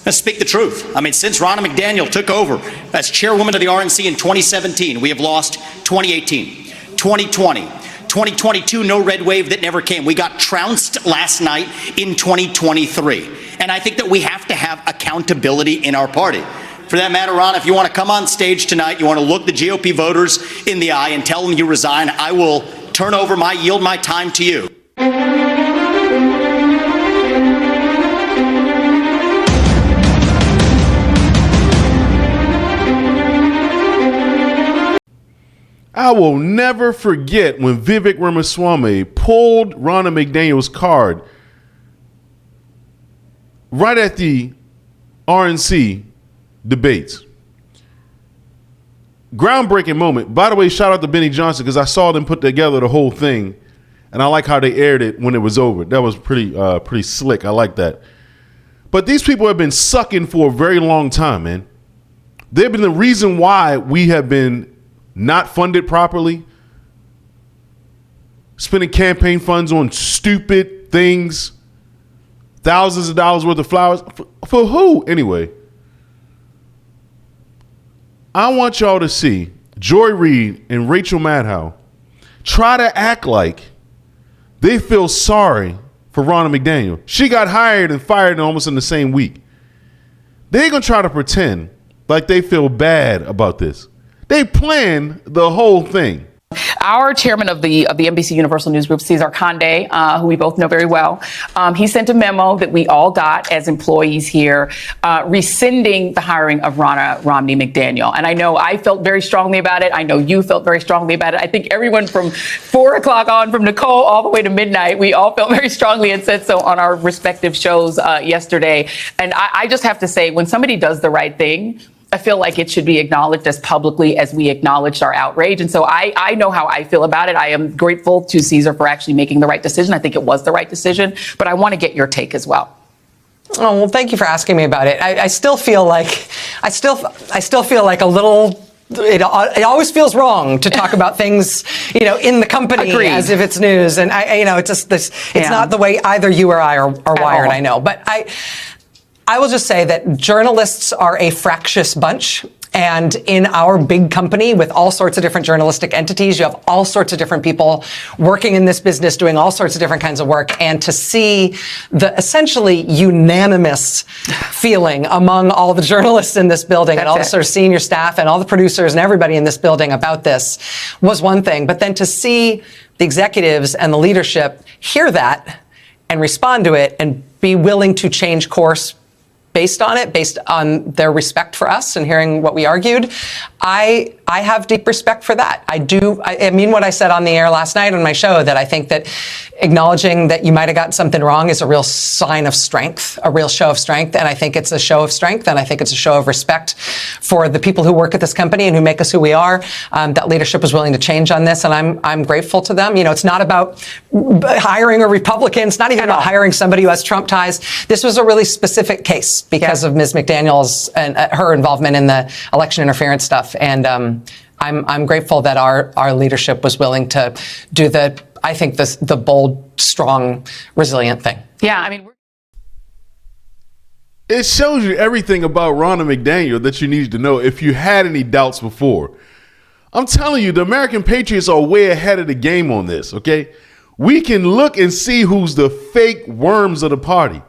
Let's speak the truth. I mean, since Ronna McDaniel took over as chairwoman of the RNC in 2017, we have lost 2018, 2020, 2022, no red wave that never came. We got trounced last night in 2023. And I think that we have to have accountability in our party. For that matter, Ronna, if you want to come on stage tonight, you want to look the GOP voters in the eye and tell them you resign, I will yield my time to you. I will never forget when Vivek Ramaswamy pulled Ronna McDaniel's card right at the RNC debates. Groundbreaking moment. By the way, shout out to Benny Johnson because I saw them put together the whole thing, and I like how they aired it when it was over. That was pretty slick. I like that. But these people have been sucking for a very long time, man. They've been the reason why we have been not funded properly, spending campaign funds on stupid things, thousands of dollars worth of flowers. For who? Anyway, I want y'all to see Joy Reid and Rachel Maddow try to act like they feel sorry for Ronna McDaniel. She got hired and fired almost in the same week. They're going to try to pretend like they feel bad about this. They planned the whole thing. Our chairman of the NBC Universal News Group, Cesar Conde, who we both know very well, he sent a memo that we all got as employees here, rescinding the hiring of Ronna Romney McDaniel. And I know I felt very strongly about it. I know you felt very strongly about it. I think everyone from 4 o'clock on, from Nicole all the way to midnight, we all felt very strongly and said so on our respective shows yesterday. And I just have to say, when somebody does the right thing, I feel like it should be acknowledged as publicly as we acknowledged our outrage. And so I know how I feel about it. I am grateful to Cesar for actually making the right decision. I think it was the right decision, but I want to get your take as well. Oh, well, thank you for asking me about it. I still feel like a little. It always feels wrong to talk about things, in the company Agreed. As if it's news. And it's just this. It's not the way either you or I are wired. I know, but I will just say that journalists are a fractious bunch. And in our big company with all sorts of different journalistic entities, you have all sorts of different people working in this business, doing all sorts of different kinds of work. And to see the essentially unanimous feeling among all the journalists in this building and all the sort of senior staff and all the producers and everybody in this building about this was one thing. But then to see the executives and the leadership hear that and respond to it and be willing to change course based on their respect for us and hearing what we argued, I have deep respect for that. I mean what I said on the air last night on my show, that I think that acknowledging that you might have gotten something wrong is a real sign of strength, a real show of strength. And I think it's a show of strength, and I think it's a show of respect for the people who work at this company and who make us who we are. That leadership was willing to change on this, and I'm grateful to them. It's not about hiring a Republican. It's not even about hiring somebody who has Trump ties. This was a really specific case because of Ms. McDaniel's and her involvement in the election interference stuff. And I'm grateful that our leadership was willing to do the bold, strong, resilient thing. Yeah, I mean, It shows you everything about Ronna McDaniel that you needed to know if you had any doubts before. I'm telling you, the American Patriots are way ahead of the game on this, okay? We can look and see who's the fake worms of the party.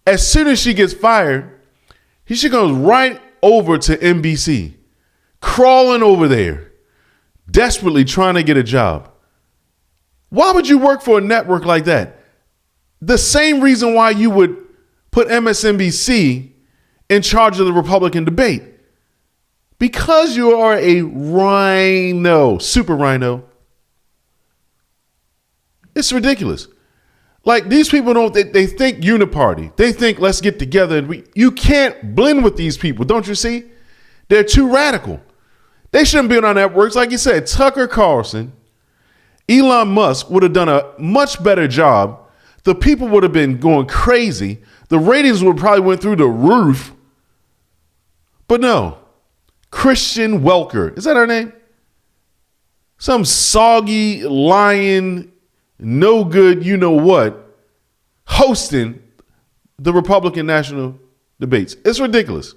As soon as she gets fired, she goes right over to NBC, crawling over there, desperately trying to get a job. Why would you work for a network like that? The same reason why you would put MSNBC in charge of the Republican debate. Because you are a rhino, super rhino. It's ridiculous. Like, these people they think uniparty. They think let's get together. And you can't blend with these people, don't you see? They're too radical. They shouldn't be on our networks. Like you said, Tucker Carlson, Elon Musk would have done a much better job. The people would have been going crazy. The ratings would probably went through the roof. But no, Christian Welker, is that her name? Some soggy, lying, no good, you know what, hosting the Republican National debates. It's ridiculous.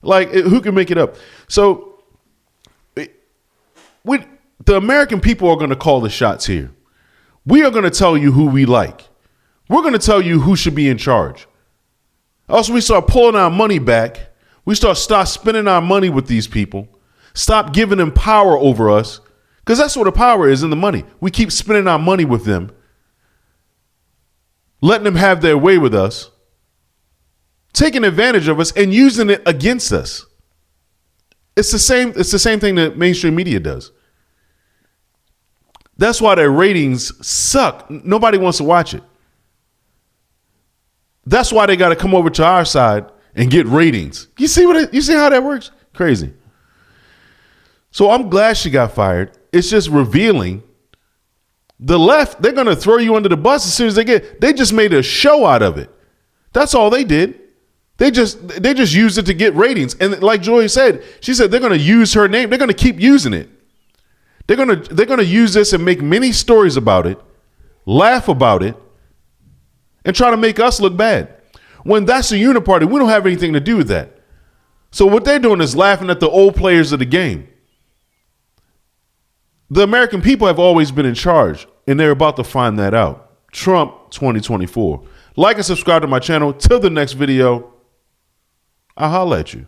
Like, who can make it up? So, the American people are going to call the shots here. We are going to tell you who we like. We're going to tell you who should be in charge. Also, we start pulling our money back. We start spending our money with these people. Stop giving them power over us. Because that's what the power is in the money. We keep spending our money with them. Letting them have their way with us. Taking advantage of us and using it against us. It's the same thing that mainstream media does. That's why their ratings suck. Nobody wants to watch it. That's why they got to come over to our side and get ratings. You see how that works? Crazy. So I'm glad she got fired. It's just revealing the left. They're going to throw you under the bus as soon as they just made a show out of it. That's all they did. They just used it to get ratings. And like Joy said, she said they're going to use her name. They're going to keep using it. They're going to use this and make many stories about it, laugh about it, and try to make us look bad. When that's a uniparty, we don't have anything to do with that. So what they're doing is laughing at the old players of the game. The American people have always been in charge, and they're about to find that out. Trump 2024. Like and subscribe to my channel. Till the next video, I'll holler at you.